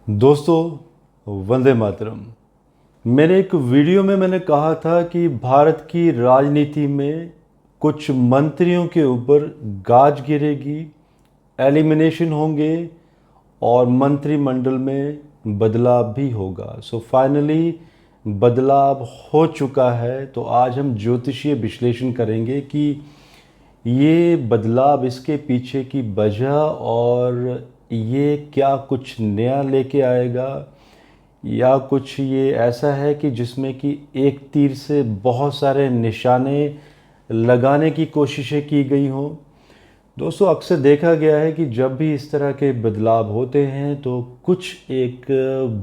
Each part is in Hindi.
दोस्तों, वंदे मातरम। मेरे एक वीडियो में मैंने कहा था कि भारत की राजनीति में कुछ मंत्रियों के ऊपर गाज गिरेगी, एलिमिनेशन होंगे और मंत्रिमंडल में बदलाव भी होगा। सो फाइनली बदलाव हो चुका है। तो आज हम ज्योतिषीय विश्लेषण करेंगे कि ये बदलाव, इसके पीछे की वजह और ये क्या कुछ नया लेके आएगा, या कुछ ये ऐसा है कि जिसमें कि एक तीर से बहुत सारे निशाने लगाने की कोशिशें की गई हों। दोस्तों, अक्सर देखा गया है कि जब भी इस तरह के बदलाव होते हैं तो कुछ एक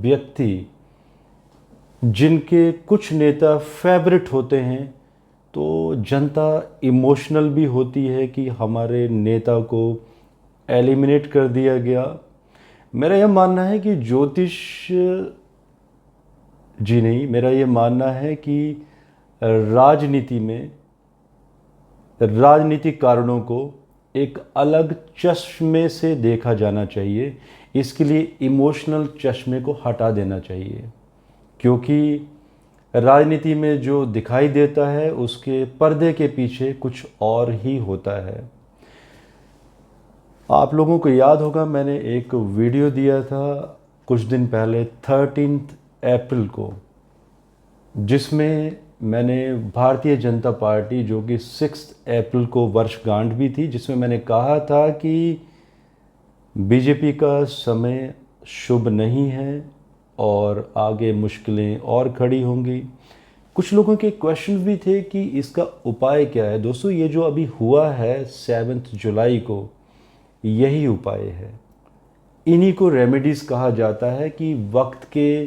व्यक्ति, जिनके कुछ नेता फेवरेट होते हैं, तो जनता इमोशनल भी होती है कि हमारे नेता को एलिमिनेट कर दिया गया। मेरा यह मानना है कि ज्योतिष जी नहीं, मेरा ये मानना है कि राजनीति में राजनीतिक कारणों को एक अलग चश्मे से देखा जाना चाहिए। इसके लिए इमोशनल चश्मे को हटा देना चाहिए, क्योंकि राजनीति में जो दिखाई देता है उसके पर्दे के पीछे कुछ और ही होता है। आप लोगों को याद होगा, मैंने एक वीडियो दिया था कुछ दिन पहले 13 अप्रैल को, जिसमें मैंने भारतीय जनता पार्टी, जो कि 6 अप्रैल को वर्षगांठ भी थी, जिसमें मैंने कहा था कि बीजेपी का समय शुभ नहीं है और आगे मुश्किलें और खड़ी होंगी। कुछ लोगों के क्वेश्चन भी थे कि इसका उपाय क्या है। दोस्तों, ये जो अभी हुआ है 7 जुलाई को, यही उपाय है। इन्हीं को रेमेडीज़ कहा जाता है कि वक्त के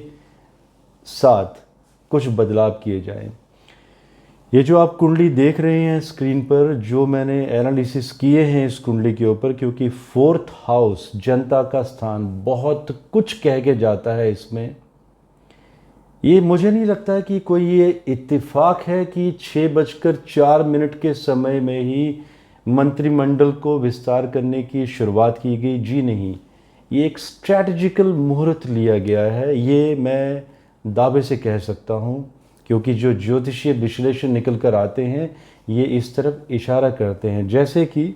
साथ कुछ बदलाव किए जाएं। ये जो आप कुंडली देख रहे हैं स्क्रीन पर, जो मैंने एनालिसिस किए हैं इस कुंडली के ऊपर, क्योंकि 4th हाउस जनता का स्थान बहुत कुछ कह के जाता है इसमें। ये मुझे नहीं लगता कि कोई ये इत्तेफाक है कि 6:04 के समय में ही मंत्रिमंडल को विस्तार करने की शुरुआत की गई। जी नहीं, ये एक स्ट्रैटेजिकल मुहूर्त लिया गया है, ये मैं दावे से कह सकता हूँ, क्योंकि जो ज्योतिषीय विश्लेषण निकल कर आते हैं ये इस तरफ इशारा करते हैं। जैसे कि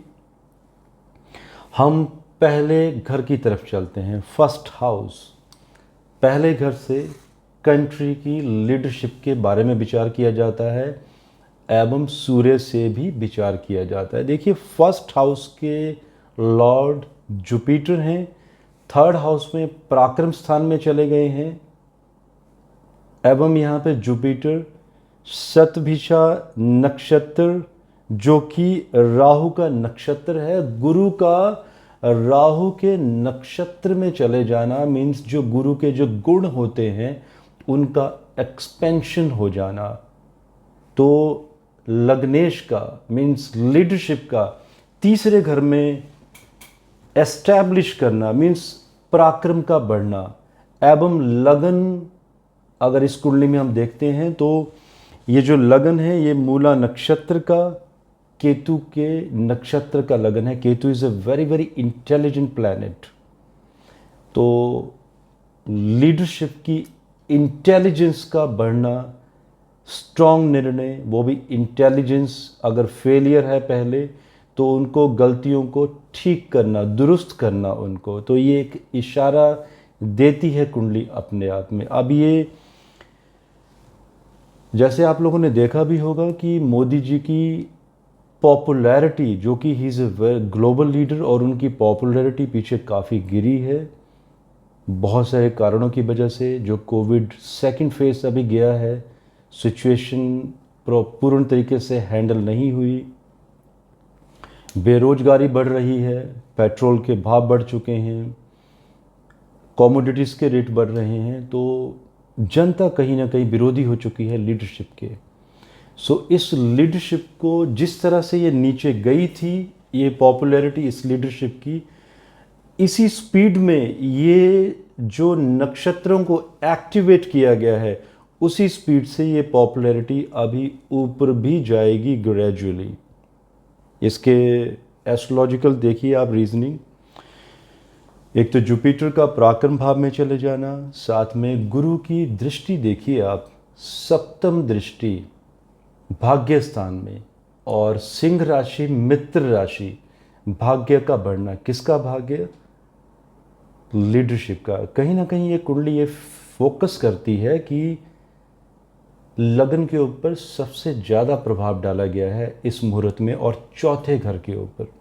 हम पहले घर की तरफ चलते हैं, फर्स्ट हाउस। पहले घर से कंट्री की लीडरशिप के बारे में विचार किया जाता है एवं सूर्य से भी विचार किया जाता है। देखिए, फर्स्ट हाउस के लॉर्ड जुपिटर हैं, 3rd हाउस में पराक्रम स्थान में चले गए हैं, एवं यहाँ पे जुपिटर शतभिषा नक्षत्र, जो कि राहु का नक्षत्र है, गुरु का राहु के नक्षत्र में चले जाना मीन्स जो गुरु के जो गुण होते हैं उनका एक्सपेंशन हो जाना। तो लग्नेश का मीन्स लीडरशिप का 3रे घर में एस्टैब्लिश करना मीन्स पराक्रम का बढ़ना। एवं लगन, अगर इस कुंडली में हम देखते हैं तो ये जो लगन है ये मूला नक्षत्र का, केतु के नक्षत्र का लगन है। Ketu is a very very intelligent planet. तो लीडरशिप की इंटेलिजेंस का बढ़ना, स्ट्रॉन्ग निर्णय, वो भी इंटेलिजेंस। अगर फेलियर है पहले तो उनको गलतियों को ठीक करना, दुरुस्त करना उनको। तो ये एक इशारा देती है कुंडली अपने आप में। अब ये जैसे आप लोगों ने देखा भी होगा कि मोदी जी की पॉपुलैरिटी, जो कि he is a global leader, और उनकी पॉपुलैरिटी पीछे काफ़ी गिरी है बहुत सारे कारणों की वजह से। जो कोविड 2nd फेज अभी गया है, सिचुएशन पूर्ण तरीके से हैंडल नहीं हुई, बेरोजगारी बढ़ रही है, पेट्रोल के भाव बढ़ चुके हैं, कमोडिटीज़ के रेट बढ़ रहे हैं। तो जनता कहीं ना कहीं विरोधी हो चुकी है लीडरशिप के। सो इस लीडरशिप को जिस तरह से ये नीचे गई थी, ये पॉपुलैरिटी इस लीडरशिप की, इसी स्पीड में ये जो नक्षत्रों को एक्टिवेट किया गया है, उसी स्पीड से ये पॉपुलैरिटी अभी ऊपर भी जाएगी ग्रेजुअली। इसके एस्ट्रोलॉजिकल देखिए आप रीजनिंग। एक तो जुपिटर का पराक्रम भाव में चले जाना, साथ में गुरु की दृष्टि देखिए आप, सप्तम दृष्टि भाग्य स्थान में, और सिंह राशि मित्र राशि, भाग्य का बढ़ना। किसका भाग्य? लीडरशिप का। कहीं ना कहीं ये कुंडली ये फोकस करती है कि लगन के ऊपर सबसे ज़्यादा प्रभाव डाला गया है इस मुहूर्त में, और चौथे घर के ऊपर।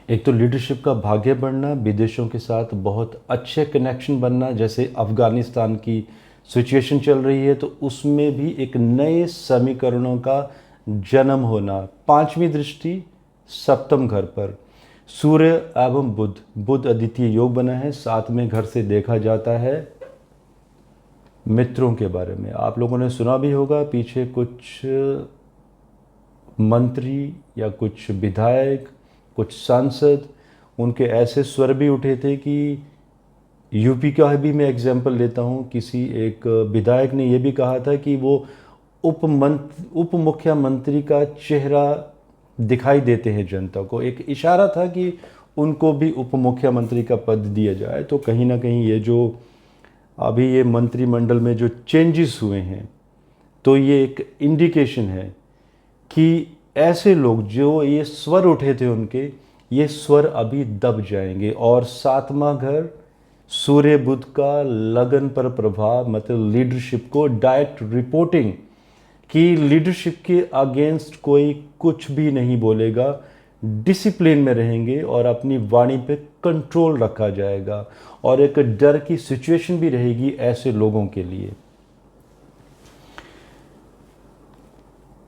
एक तो लीडरशिप का भाग्य बढ़ना, विदेशों के साथ बहुत अच्छे कनेक्शन बनना, जैसे अफ़गानिस्तान की सिचुएशन चल रही है तो उसमें भी एक नए समीकरणों का जन्म होना। पांचवी दृष्टि सप्तम घर पर, सूर्य एवं बुध, बुध अद्वितीय योग बना है। सातवें घर से देखा जाता है मित्रों के बारे में। आप लोगों ने सुना भी होगा पीछे कुछ मंत्री या कुछ विधायक, कुछ सांसद, उनके ऐसे स्वर भी उठे थे कि यूपी का भी मैं एग्जाम्पल लेता हूँ, किसी एक विधायक ने यह भी कहा था कि वो उप मुख्यमंत्री का चेहरा दिखाई देते हैं जनता को। एक इशारा था कि उनको भी उप मुख्यमंत्री का पद दिया जाए। तो कहीं ना कहीं ये जो अभी ये मंत्रिमंडल में जो चेंजेस हुए हैं, तो ये एक इंडिकेशन है कि ऐसे लोग जो ये स्वर उठे थे उनके, ये स्वर अभी दब जाएंगे। और सातवां घर सूर्य बुध का लगन पर प्रभाव, मतलब लीडरशिप को डायरेक्ट रिपोर्टिंग, कि लीडरशिप के अगेंस्ट कोई कुछ भी नहीं बोलेगा, डिसिप्लिन में रहेंगे और अपनी वाणी पे कंट्रोल रखा जाएगा, और एक डर की सिचुएशन भी रहेगी ऐसे लोगों के लिए।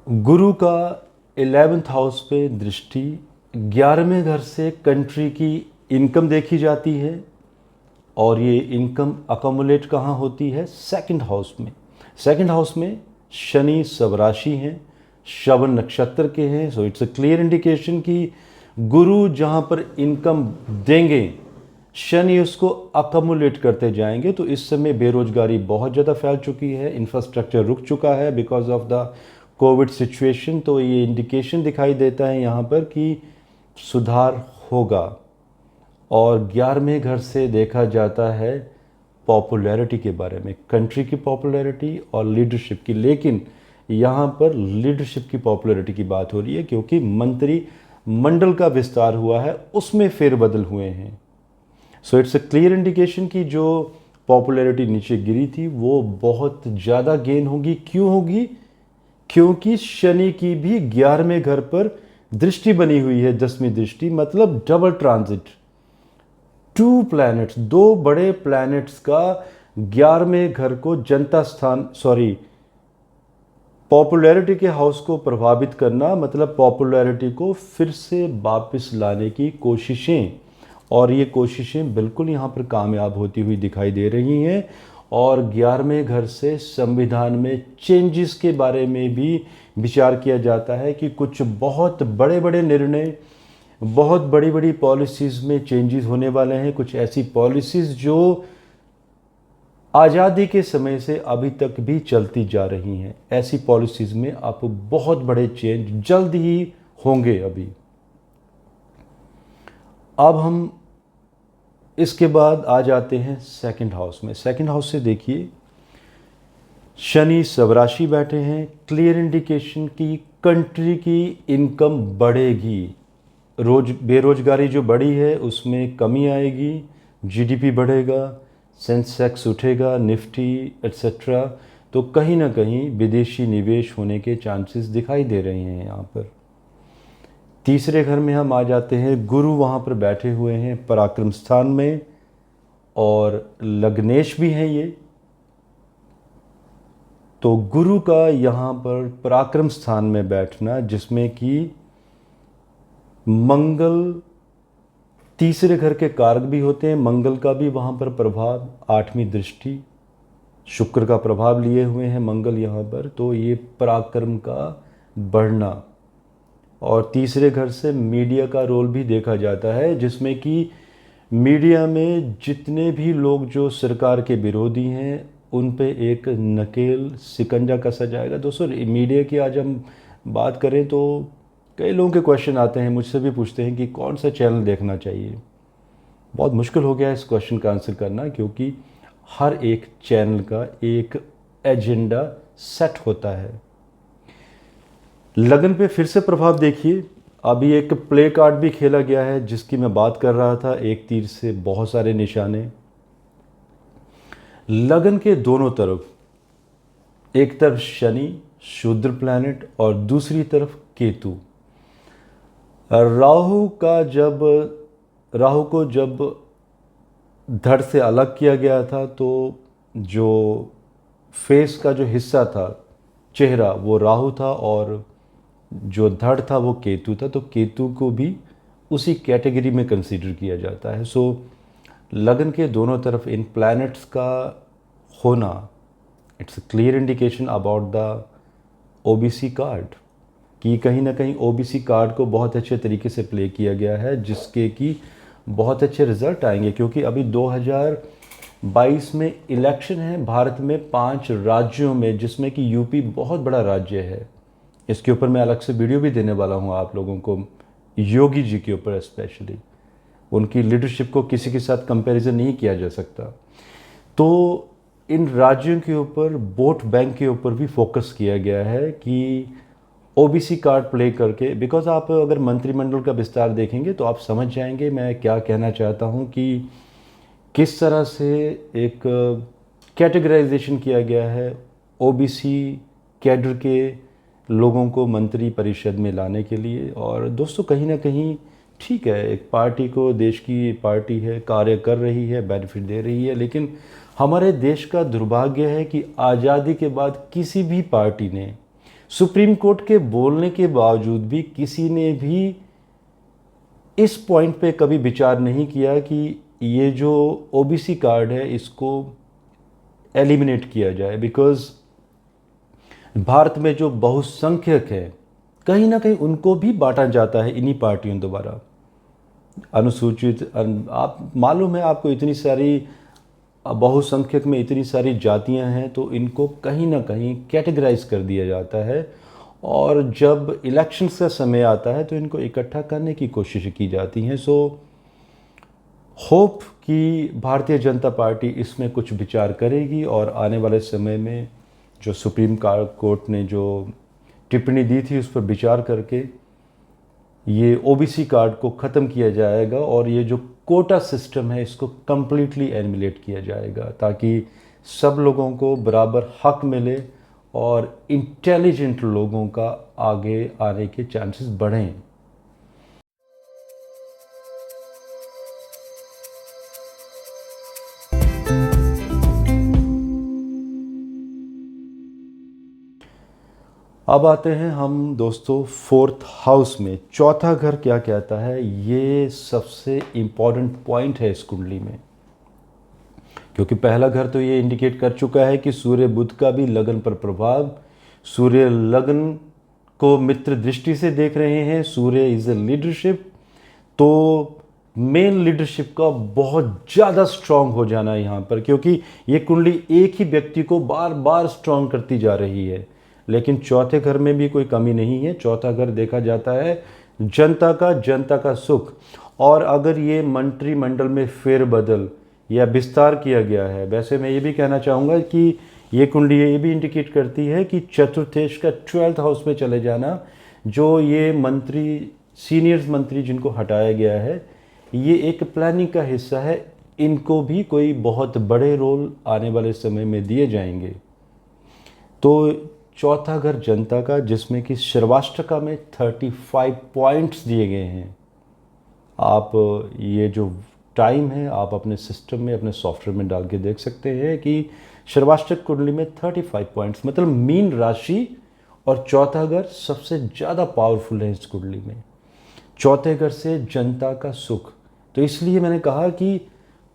गुरु का 11th हाउस पे दृष्टि, 11वें घर से कंट्री की इनकम देखी जाती है, और ये इनकम अकोमुलेट कहाँ होती है? सेकंड हाउस में। सेकंड हाउस में शनि स्वराशि हैं, श्रवण नक्षत्र के हैं। So it's a clear indication कि गुरु जहाँ पर इनकम देंगे, शनि उसको अकोमुलेट करते जाएंगे। तो इस समय बेरोजगारी बहुत ज़्यादा फैल चुकी है, इंफ्रास्ट्रक्चर रुक चुका है because of the Covid situation. तो ये इंडिकेशन दिखाई देता है यहाँ पर कि सुधार होगा। और 11वें घर से देखा जाता है पॉपुलैरिटी के बारे में, कंट्री की पॉपुलैरिटी और लीडरशिप की। लेकिन यहाँ पर लीडरशिप की पॉपुलैरिटी की बात हो रही है क्योंकि मंत्री मंडल का विस्तार हुआ है, उसमें फेरबदल हुए हैं। So it's a clear indication कि जो पॉपुलैरिटी नीचे गिरी थी वो बहुत ज़्यादा गेन होगी। क्यों होगी? क्योंकि शनि की भी 11वें घर पर दृष्टि बनी हुई है, 10वीं दृष्टि, मतलब डबल ट्रांजिट। 2 प्लैनेट्स, 2 बड़े प्लैनेट्स का 11वें घर को जनता स्थान, पॉपुलैरिटी के हाउस को प्रभावित करना, मतलब पॉपुलैरिटी को फिर से वापस लाने की कोशिशें। और ये कोशिशें बिल्कुल यहाँ पर कामयाब होती हुई दिखाई दे रही हैं। और 11वें घर से संविधान में चेंजेस के बारे में भी विचार किया जाता है कि कुछ बहुत बड़े बड़े निर्णय, बहुत बड़ी बड़ी पॉलिसीज़ में चेंजेस होने वाले हैं। कुछ ऐसी पॉलिसीज़ जो आज़ादी के समय से अभी तक भी चलती जा रही हैं, ऐसी पॉलिसीज़ में आप बहुत बड़े चेंज जल्द ही होंगे। अभी अब हम इसके बाद आ जाते हैं सेकंड हाउस में। सेकंड हाउस से देखिए, शनि स्वराशि बैठे हैं, क्लियर इंडिकेशन की कंट्री की इनकम बढ़ेगी। बेरोजगारी जो बढ़ी है उसमें कमी आएगी, जीडीपी बढ़ेगा, सेंसेक्स उठेगा, निफ्टी एट्सेट्रा। तो कहीं ना कहीं विदेशी निवेश होने के चांसेस दिखाई दे रहे हैं यहाँ पर। तीसरे घर में हम आ जाते हैं, गुरु वहाँ पर बैठे हुए हैं पराक्रम स्थान में, और लग्नेश भी हैं ये। तो गुरु का यहाँ पर पराक्रम स्थान में बैठना, जिसमें कि मंगल तीसरे घर के कारक भी होते हैं, मंगल का भी वहाँ पर प्रभाव, 8वीं दृष्टि, शुक्र का प्रभाव लिए हुए हैं मंगल यहाँ पर। तो ये पराक्रम का बढ़ना। और तीसरे घर से मीडिया का रोल भी देखा जाता है, जिसमें कि मीडिया में जितने भी लोग जो सरकार के विरोधी हैं उन पे एक नकेल शिकंजा कसा जाएगा। दोस्तों, मीडिया की आज हम बात करें तो कई लोगों के क्वेश्चन आते हैं, मुझसे भी पूछते हैं कि कौन सा चैनल देखना चाहिए। बहुत मुश्किल हो गया है इस क्वेश्चन का आंसर करना, क्योंकि हर एक चैनल का एक एजेंडा सेट होता है। लगन पे फिर से प्रभाव देखिए। अभी एक प्ले कार्ड भी खेला गया है जिसकी मैं बात कर रहा था, एक तीर से बहुत सारे निशाने। लगन के दोनों तरफ, एक तरफ शनि शूद्र प्लैनेट और दूसरी तरफ केतु। राहु को जब धड़ से अलग किया गया था तो जो फेस का जो हिस्सा था, चेहरा, वो राहु था और जो धड़ था वो केतु था। तो केतु को भी उसी कैटेगरी में कंसीडर किया जाता है। सो लगन के दोनों तरफ इन प्लैनेट्स का होना, it's a clear indication about the OBC card, कि कहीं ना कहीं ओबीसी कार्ड को बहुत अच्छे तरीके से प्ले किया गया है, जिसके कि बहुत अच्छे रिजल्ट आएंगे। क्योंकि अभी 2022 में इलेक्शन है भारत में 5 राज्यों में, जिसमें कि यूपी बहुत बड़ा राज्य है। इसके ऊपर मैं अलग से वीडियो भी देने वाला हूँ आप लोगों को, योगी जी के ऊपर स्पेशली। उनकी लीडरशिप को किसी के साथ कंपैरिजन नहीं किया जा सकता। तो इन राज्यों के ऊपर, वोट बैंक के ऊपर भी फोकस किया गया है कि ओबीसी कार्ड प्ले करके, बिकॉज आप अगर मंत्रिमंडल का विस्तार देखेंगे तो आप समझ जाएंगे मैं क्या कहना चाहता हूँ, कि किस तरह से एक कैटेगराइजेशन किया गया है ओबीसी कैडर के लोगों को मंत्री परिषद में लाने के लिए। और दोस्तों कहीं ना कहीं ठीक है, एक पार्टी को, देश की पार्टी है, कार्य कर रही है, बेनिफिट दे रही है, लेकिन हमारे देश का दुर्भाग्य है कि आज़ादी के बाद किसी भी पार्टी ने, सुप्रीम कोर्ट के बोलने के बावजूद भी, किसी ने भी इस पॉइंट पे कभी विचार नहीं किया कि ये जो ओबीसी कार्ड है इसको एलिमिनेट किया जाए। बिकॉज भारत में जो बहुसंख्यक है, कहीं ना कहीं उनको भी बांटा जाता है इन्हीं पार्टियों द्वारा। अनुसूचित, आप मालूम है आपको, इतनी सारी बहुसंख्यक में इतनी सारी जातियां हैं, तो इनको कहीं ना कहीं कैटेगराइज कर दिया जाता है। और जब इलेक्शंस का समय आता है तो इनको इकट्ठा करने की कोशिश की जाती हैं। सो होप कि भारतीय जनता पार्टी इसमें कुछ विचार करेगी और आने वाले समय में जो सुप्रीम कोर्ट ने जो टिप्पणी दी थी उस पर विचार करके ये ओबीसी कार्ड को ख़त्म किया जाएगा और ये जो कोटा सिस्टम है इसको कम्प्लीटली एलिमिनेट किया जाएगा, ताकि सब लोगों को बराबर हक मिले और इंटेलिजेंट लोगों का आगे आने के चांसेस बढ़ें। अब आते हैं हम दोस्तों फोर्थ हाउस में। चौथा घर क्या कहता है, ये सबसे इम्पॉर्टेंट पॉइंट है इस कुंडली में, क्योंकि पहला घर तो ये इंडिकेट कर चुका है कि सूर्य बुध का भी लगन पर प्रभाव। सूर्य लगन को मित्र दृष्टि से देख रहे हैं। सूर्य इज ए लीडरशिप, तो मेन लीडरशिप का बहुत ज़्यादा स्ट्रांग हो जाना है यहाँ पर, क्योंकि ये कुंडली एक ही व्यक्ति को बार बार स्ट्रांग करती जा रही है। लेकिन चौथे घर में भी कोई कमी नहीं है। चौथा घर देखा जाता है जनता का सुख। और अगर ये मंत्रिमंडल में फेरबदल या विस्तार किया गया है, वैसे मैं ये भी कहना चाहूँगा कि ये कुंडली ये भी इंडिकेट करती है कि चतुर्थेश का 12th हाउस में चले जाना, जो ये मंत्री, सीनियर्स मंत्री जिनको हटाया गया है, ये एक प्लानिंग का हिस्सा है। इनको भी कोई बहुत बड़े रोल आने वाले समय में दिए जाएंगे। तो चौथा घर जनता का, जिसमें कि सर्वाष्टका में 35 पॉइंट्स दिए गए हैं। आप ये जो टाइम है आप अपने सिस्टम में, अपने सॉफ्टवेयर में डाल के देख सकते हैं कि सर्वाष्टक कुंडली में 35 पॉइंट्स, मतलब मीन राशि और चौथा घर सबसे ज़्यादा पावरफुल है इस कुंडली में। चौथे घर से जनता का सुख, तो इसलिए मैंने कहा कि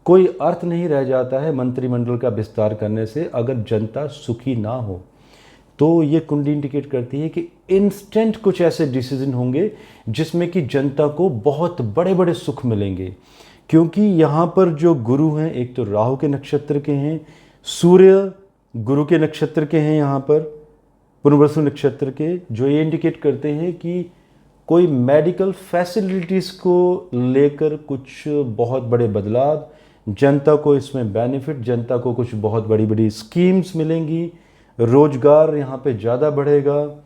कोई अर्थ नहीं रह जाता है मंत्रिमंडल का विस्तार करने से अगर जनता सुखी ना हो। तो ये कुंडली इंडिकेट करती है कि इंस्टेंट कुछ ऐसे डिसीजन होंगे जिसमें कि जनता को बहुत बड़े बड़े सुख मिलेंगे। क्योंकि यहाँ पर जो गुरु हैं, एक तो राहु के नक्षत्र के हैं, सूर्य गुरु के नक्षत्र के हैं यहाँ पर, पुनर्वसु नक्षत्र के, जो ये इंडिकेट करते हैं कि कोई मेडिकल फैसिलिटीज़ को लेकर कुछ बहुत बड़े बदलाव, जनता को इसमें बेनिफिट, जनता को कुछ बहुत बड़ी बड़ी स्कीम्स मिलेंगी, रोजगार यहाँ पे ज़्यादा बढ़ेगा।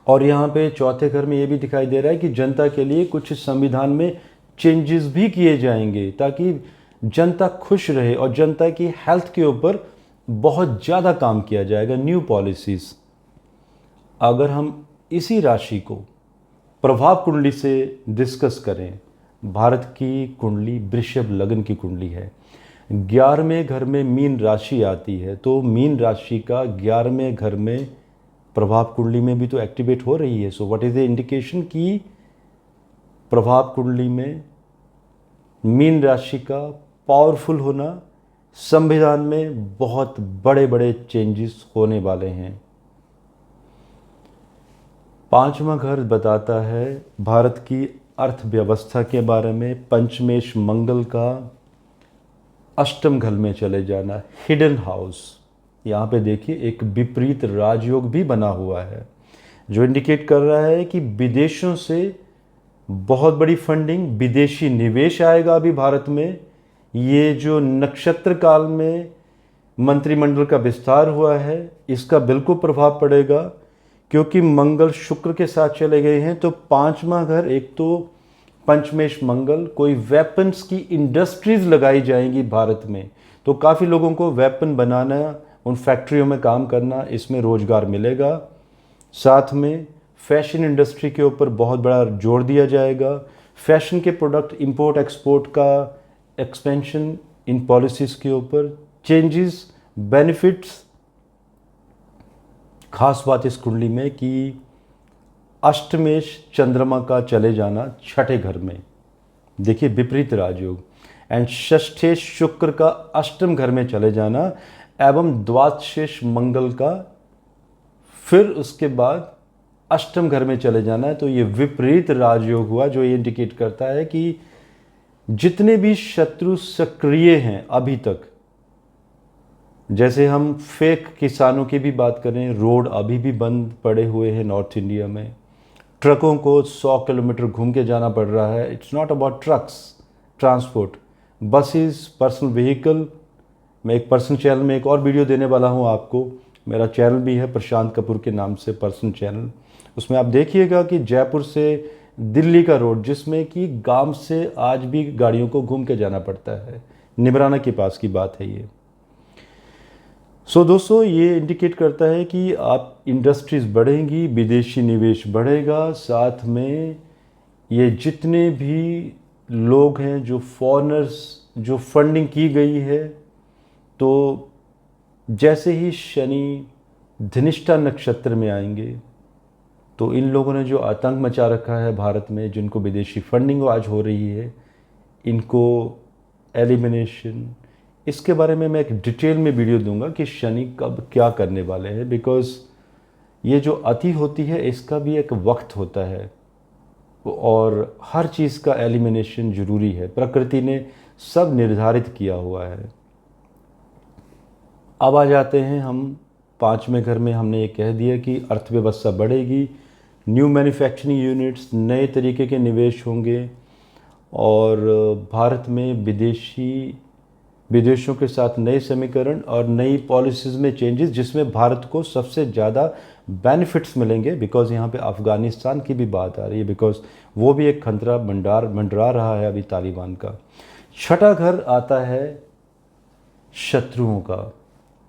और यहाँ पे चौथे घर में ये भी दिखाई दे रहा है कि जनता के लिए कुछ संविधान में चेंजेस भी किए जाएंगे ताकि जनता खुश रहे, और जनता की हेल्थ के ऊपर बहुत ज़्यादा काम किया जाएगा, न्यू पॉलिसीज़। अगर हम इसी राशि को प्रभाव कुंडली से डिस्कस करें, भारत की कुंडली वृषभ लग्न की कुंडली है, 11वें घर में मीन राशि आती है, तो मीन राशि का 11वें घर में प्रभाव कुंडली में भी तो एक्टिवेट हो रही है। So what is the indication कि प्रभाव कुंडली में मीन राशि का पावरफुल होना, संविधान में बहुत बड़े बड़े चेंजेस होने वाले हैं। 5वां घर बताता है भारत की अर्थव्यवस्था के बारे में। पंचमेश मंगल का अष्टम घर में चले जाना, हिडन हाउस। यहाँ पे देखिए एक विपरीत राजयोग भी बना हुआ है जो इंडिकेट कर रहा है कि विदेशों से बहुत बड़ी फंडिंग, विदेशी निवेश आएगा अभी भारत में। ये जो नक्षत्र काल में मंत्रिमंडल का विस्तार हुआ है इसका बिल्कुल प्रभाव पड़ेगा, क्योंकि मंगल शुक्र के साथ चले गए हैं। तो 5वां घर, एक तो पंचमेश मंगल, कोई वेपन्स की इंडस्ट्रीज लगाई जाएंगी भारत में, तो काफ़ी लोगों को वेपन बनाना, उन फैक्ट्रियों में काम करना, इसमें रोजगार मिलेगा। साथ में फैशन इंडस्ट्री के ऊपर बहुत बड़ा जोर दिया जाएगा। फैशन के प्रोडक्ट इंपोर्ट एक्सपोर्ट का एक्सपेंशन, इन पॉलिसीज़ के ऊपर चेंजेस, बेनिफिट्स। खास बात इस कुंडली में कि अष्टमेश चंद्रमा का चले जाना छठे घर में, देखिए विपरीत राजयोग, एंड षष्ठेश शुक्र का अष्टम घर में चले जाना, एवं द्वादशेश मंगल का फिर उसके बाद अष्टम घर में चले जाना है। तो ये विपरीत राजयोग हुआ, जो ये इंडिकेट करता है कि जितने भी शत्रु सक्रिय हैं अभी तक, जैसे हम फेक किसानों की भी बात करें, रोड अभी भी बंद पड़े हुए हैं नॉर्थ इंडिया में, ट्रकों को 100 किलोमीटर घूम के जाना पड़ रहा है। It's not about trucks transport, buses, personal vehicle. मैं एक पर्सनल चैनल में एक और वीडियो देने वाला हूं आपको, मेरा चैनल भी है प्रशांत कपूर के नाम से, पर्सनल चैनल। उसमें आप देखिएगा कि जयपुर से दिल्ली का रोड, जिसमें कि गांव से आज भी गाड़ियों को घूम के जाना पड़ता है, निमराना के पास की बात है ये। सो दोस्तों, ये इंडिकेट करता है कि आप इंडस्ट्रीज़ बढ़ेंगी, विदेशी निवेश बढ़ेगा। साथ में ये जितने भी लोग हैं जो फॉरेनर्स, जो फंडिंग की गई है, तो जैसे ही शनि धनिष्ठा नक्षत्र में आएंगे तो इन लोगों ने जो आतंक मचा रखा है भारत में, जिनको विदेशी फंडिंग आज हो रही है, इनको एलिमिनेशन, इसके बारे में मैं एक डिटेल में वीडियो दूंगा कि शनि कब क्या करने वाले हैं। बिकॉज ये जो अति होती है इसका भी एक वक्त होता है, और हर चीज़ का एलिमिनेशन ज़रूरी है, प्रकृति ने सब निर्धारित किया हुआ है। अब आ जाते हैं हम 5वें घर में। हमने ये कह दिया कि अर्थव्यवस्था बढ़ेगी, न्यू मैन्युफैक्चरिंग यूनिट्स, नए तरीके के निवेश होंगे, और भारत में विदेशों के साथ नए समीकरण और नई पॉलिसीज़ में चेंजेस, जिसमें भारत को सबसे ज़्यादा बेनिफिट्स मिलेंगे। बिकॉज यहाँ पे अफ़गानिस्तान की भी बात आ रही है, बिकॉज वो भी एक खतरा मंडरा रहा है अभी तालिबान का। छठा घर आता है शत्रुओं का।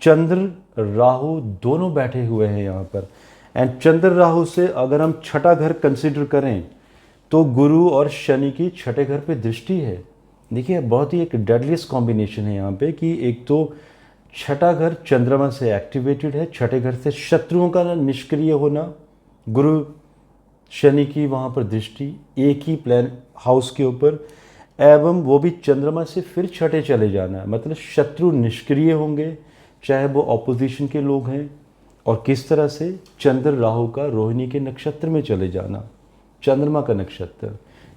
चंद्र राहु दोनों बैठे हुए हैं यहाँ पर, एंड चंद्र राहु से अगर हम छठा घर कंसिडर करें तो गुरु और शनि की छठे घर पे दृष्टि है। देखिए बहुत ही एक डेडलीस्ट कॉम्बिनेशन है यहाँ पे कि एक तो छठा घर चंद्रमा से एक्टिवेटेड है, छठे घर से शत्रुओं का निष्क्रिय होना, गुरु शनि की वहाँ पर दृष्टि एक ही प्लान हाउस के ऊपर, एवं वो भी चंद्रमा से फिर छठे चले जाना है। मतलब शत्रु निष्क्रिय होंगे, चाहे वो ऑपोजिशन के लोग हैं। और किस तरह से चंद्र राहु का रोहिणी के नक्षत्र में चले जाना, चंद्रमा का नक्षत्र,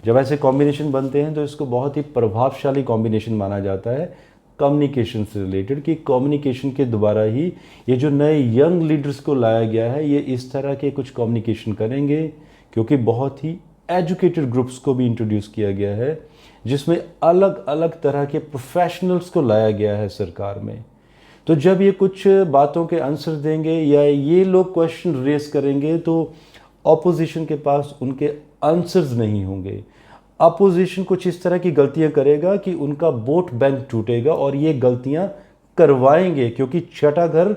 जब ऐसे कॉम्बिनेशन बनते हैं तो इसको बहुत ही प्रभावशाली कॉम्बिनेशन माना जाता है कम्युनिकेशन से रिलेटेड, कि कम्युनिकेशन के द्वारा ही ये जो नए यंग लीडर्स को लाया गया है, ये इस तरह के कुछ कम्युनिकेशन करेंगे, क्योंकि बहुत ही एजुकेटेड ग्रुप्स को भी इंट्रोड्यूस किया गया है, जिसमें अलग अलग तरह के प्रोफेशनल्स को लाया गया है सरकार में। तो जब ये कुछ बातों के आंसर देंगे या ये लोग क्वेश्चन रेस करेंगे तो ऑपोजिशन के पास उनके आंसर्स नहीं होंगे। अपोजिशन कुछ इस तरह की गलतियां करेगा कि उनका वोट बैंक टूटेगा, और ये गलतियां करवाएंगे क्योंकि छठा घर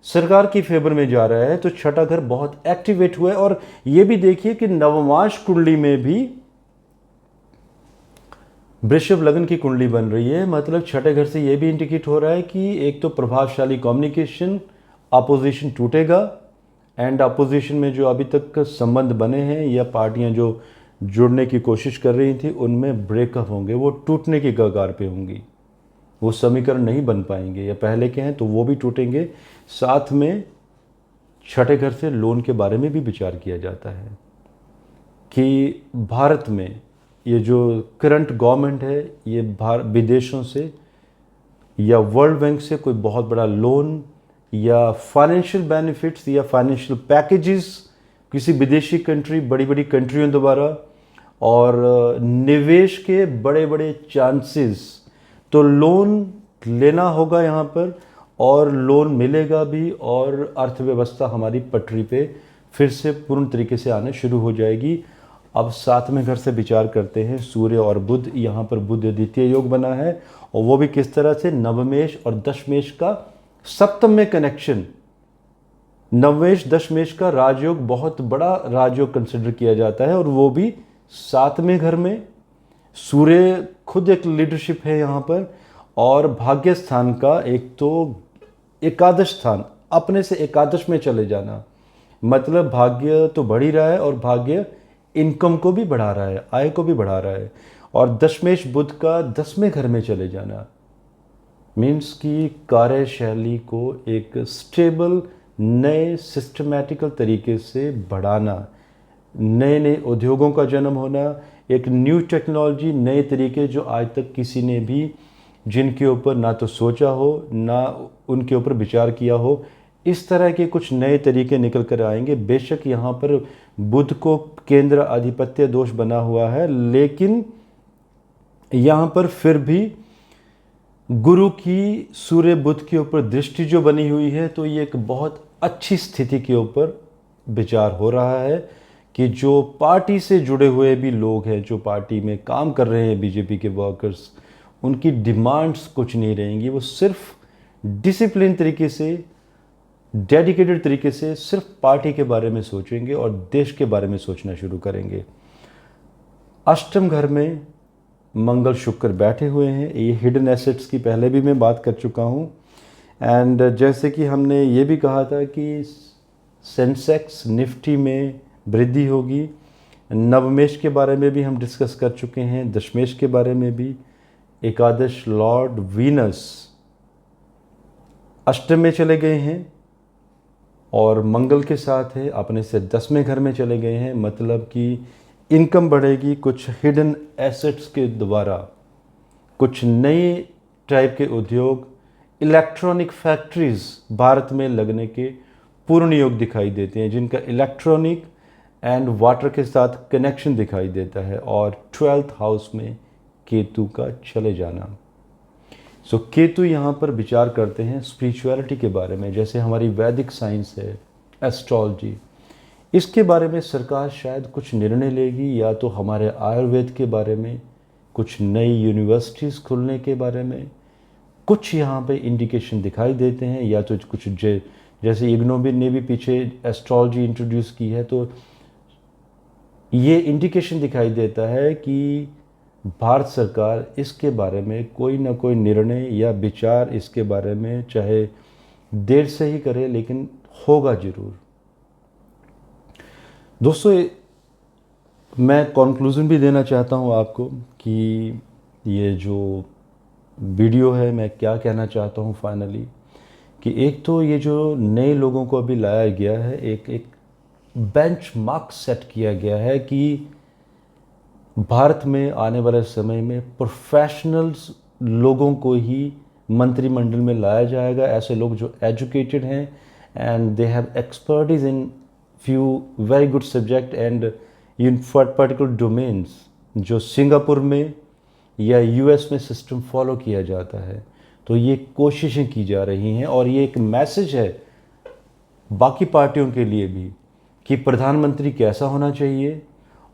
सरकार की फेवर में जा रहा है। तो छठा घर बहुत एक्टिवेट हुआ है, और ये भी देखिए कि नवमाश कुंडली में भी वृषभ लग्न की कुंडली बन रही है। मतलब छठे घर से ये भी इंडिकेट हो रहा है कि एक तो प्रभावशाली कम्युनिकेशन, अपोजिशन टूटेगा, एंड अपोजिशन में जो अभी तक संबंध बने हैं या पार्टियां जो जुड़ने की कोशिश कर रही थी उनमें ब्रेकअप होंगे, वो टूटने की कगार पे होंगी, वो समीकरण नहीं बन पाएंगे, या पहले के हैं तो वो भी टूटेंगे। साथ में छठे घर से लोन के बारे में भी विचार किया जाता है कि भारत में ये जो करंट गवर्नमेंट है ये विदेशों से या वर्ल्ड बैंक से कोई बहुत बड़ा लोन या फाइनेंशियल बेनिफिट्स या फाइनेंशियल पैकेजेस किसी विदेशी कंट्री, बड़ी बड़ी कंट्रियों द्वारा, और निवेश के बड़े बड़े चांसेस, तो लोन लेना होगा यहाँ पर, और लोन मिलेगा भी, और अर्थव्यवस्था हमारी पटरी पे फिर से पूर्ण तरीके से आने शुरू हो जाएगी। अब सातवें घर से विचार करते हैं सूर्य और बुध। यहाँ पर बुध द्वितीय योग बना है, और वो भी किस तरह से, नवमेश और दशमेश का सप्तम में कनेक्शन। नवमेश दशमेश का राजयोग बहुत बड़ा राजयोग कंसिडर किया जाता है, और वो भी सातवें घर में। सूर्य खुद एक लीडरशिप है यहाँ पर, और भाग्य स्थान का एक तो एकादश स्थान, अपने से एकादश में चले जाना, मतलब भाग्य तो बढ़ ही रहा है, और भाग्य इनकम को भी बढ़ा रहा है, आय को भी बढ़ा रहा है। और दशमेश बुध का 10वें घर में चले जाना मीन्स कि कार्यशैली को एक स्टेबल, नए सिस्टमैटिकल तरीके से बढ़ाना, नए नए उद्योगों का जन्म होना, एक न्यू टेक्नोलॉजी, नए तरीके जो आज तक किसी ने भी जिनके ऊपर ना तो सोचा हो ना उनके ऊपर विचार किया हो, इस तरह के कुछ नए तरीके निकल कर आएंगे। बेशक यहाँ पर बुध को केंद्र आधिपत्य दोष बना हुआ है, लेकिन यहाँ पर फिर भी गुरु की सूर्य बुध के ऊपर दृष्टि जो बनी हुई है, तो ये एक बहुत अच्छी स्थिति के ऊपर विचार हो रहा है कि जो पार्टी से जुड़े हुए भी लोग हैं, जो पार्टी में काम कर रहे हैं, बीजेपी के वर्कर्स, उनकी डिमांड्स कुछ नहीं रहेंगी। वो सिर्फ डिसिप्लिन तरीके से, डेडिकेटेड तरीके से सिर्फ पार्टी के बारे में सोचेंगे और देश के बारे में सोचना शुरू करेंगे। अष्टम घर में मंगल शुक्र बैठे हुए हैं। ये हिडन एसेट्स की पहले भी मैं बात कर चुका हूँ, एंड जैसे कि हमने ये भी कहा था कि सेंसेक्स निफ्टी में वृद्धि होगी। नवमेश के बारे में भी हम डिस्कस कर चुके हैं, दशमेश के बारे में भी। एकादश लॉर्ड वीनस अष्टम में चले गए हैं और मंगल के साथ है, अपने से 10वें घर में चले गए हैं। मतलब कि इनकम बढ़ेगी कुछ हिडन एसेट्स के द्वारा, कुछ नए टाइप के उद्योग, इलेक्ट्रॉनिक फैक्ट्रीज भारत में लगने के पूर्ण योग दिखाई देते हैं, जिनका इलेक्ट्रॉनिक एंड वाटर के साथ कनेक्शन दिखाई देता है। और 12th हाउस में केतु का चले जाना। सो केतु यहाँ पर विचार करते हैं स्पिरिचुअलिटी के बारे में, जैसे हमारी वैदिक साइंस है, एस्ट्रोलॉजी, इसके बारे में सरकार शायद कुछ निर्णय लेगी, या तो हमारे आयुर्वेद के बारे में, कुछ नई यूनिवर्सिटीज़ खुलने के बारे में कुछ यहाँ पे इंडिकेशन दिखाई देते हैं, या तो कुछ जैसे इग्नोबिन ने भी पीछे एस्ट्रोलॉजी इंट्रोड्यूस की है, तो ये इंडिकेशन दिखाई देता है कि भारत सरकार इसके बारे में कोई ना कोई निर्णय या विचार इसके बारे में चाहे देर से ही करे, लेकिन होगा ज़रूर। दोस्तों, मैं कंक्लूज़न भी देना चाहता हूँ आपको कि ये जो वीडियो है, मैं क्या कहना चाहता हूँ फाइनली, कि एक तो ये जो नए लोगों को अभी लाया गया है, एक बेंचमार्क सेट किया गया है कि भारत में आने वाले समय में प्रोफेशनल्स लोगों को ही मंत्रिमंडल में लाया जाएगा। ऐसे लोग जो एजुकेटेड हैं and they have expertise in few very good subject and in particular domains जो सिंगापुर में या यूएस में सिस्टम फॉलो किया जाता है। तो ये कोशिशें की जा रही हैं और ये एक मैसेज है बाकी पार्टियों के लिए भी कि प्रधानमंत्री कैसा होना चाहिए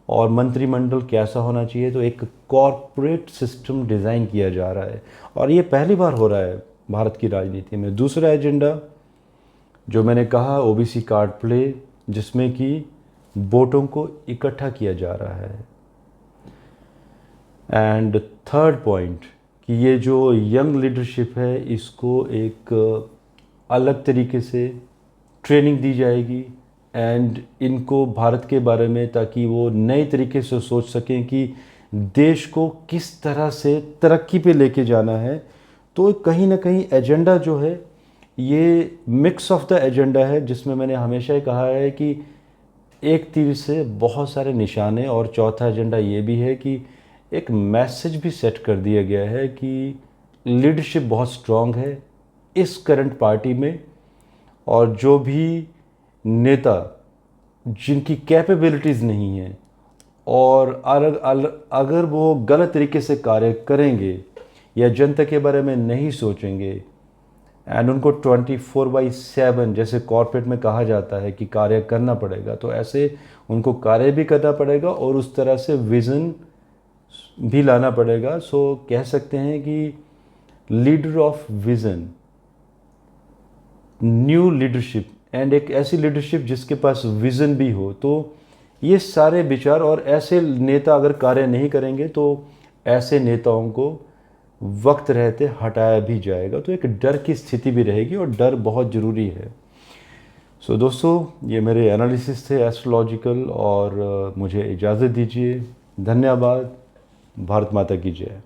और मंत्रिमंडल कैसा होना चाहिए। तो एक कॉरपोरेट सिस्टम डिज़ाइन किया जा रहा है और ये पहली बार हो रहा है भारत की राजनीति में। दूसरा एजेंडा जो मैंने कहा ओबीसी कार्ड प्ले, जिसमें कि वोटों को इकट्ठा किया जा रहा है। एंड थर्ड पॉइंट कि ये जो यंग लीडरशिप है इसको एक अलग तरीके से ट्रेनिंग दी जाएगी एंड इनको भारत के बारे में, ताकि वो नए तरीके से सोच सकें कि देश को किस तरह से तरक्की पे लेके जाना है। तो कहीं ना कहीं एजेंडा जो है ये मिक्स ऑफ द एजेंडा है, जिसमें मैंने हमेशा ही कहा है कि एक तीर से बहुत सारे निशाने। और चौथा एजेंडा ये भी है कि एक मैसेज भी सेट कर दिया गया है कि लीडरशिप बहुत स्ट्रांग है इस करंट पार्टी में, और जो भी नेता जिनकी कैपेबिलिटीज़ नहीं है और अगर वो गलत तरीके से कार्य करेंगे या जनता के बारे में नहीं सोचेंगे एंड उनको 24/7 जैसे कॉर्पोरेट में कहा जाता है कि कार्य करना पड़ेगा, तो ऐसे उनको कार्य भी करना पड़ेगा और उस तरह से विज़न भी लाना पड़ेगा। सो कह सकते हैं कि leader of vision, new leadership and एक ऐसी लीडरशिप जिसके पास विज़न भी हो। तो ये सारे विचार, और ऐसे नेता अगर कार्य नहीं करेंगे तो ऐसे नेताओं को वक्त रहते हटाया भी जाएगा। तो एक डर की स्थिति भी रहेगी और डर बहुत ज़रूरी है। सो दोस्तों, ये मेरे एनालिसिस थे एस्ट्रोलॉजिकल, और मुझे इजाज़त दीजिए। धन्यवाद। भारत माता की जय।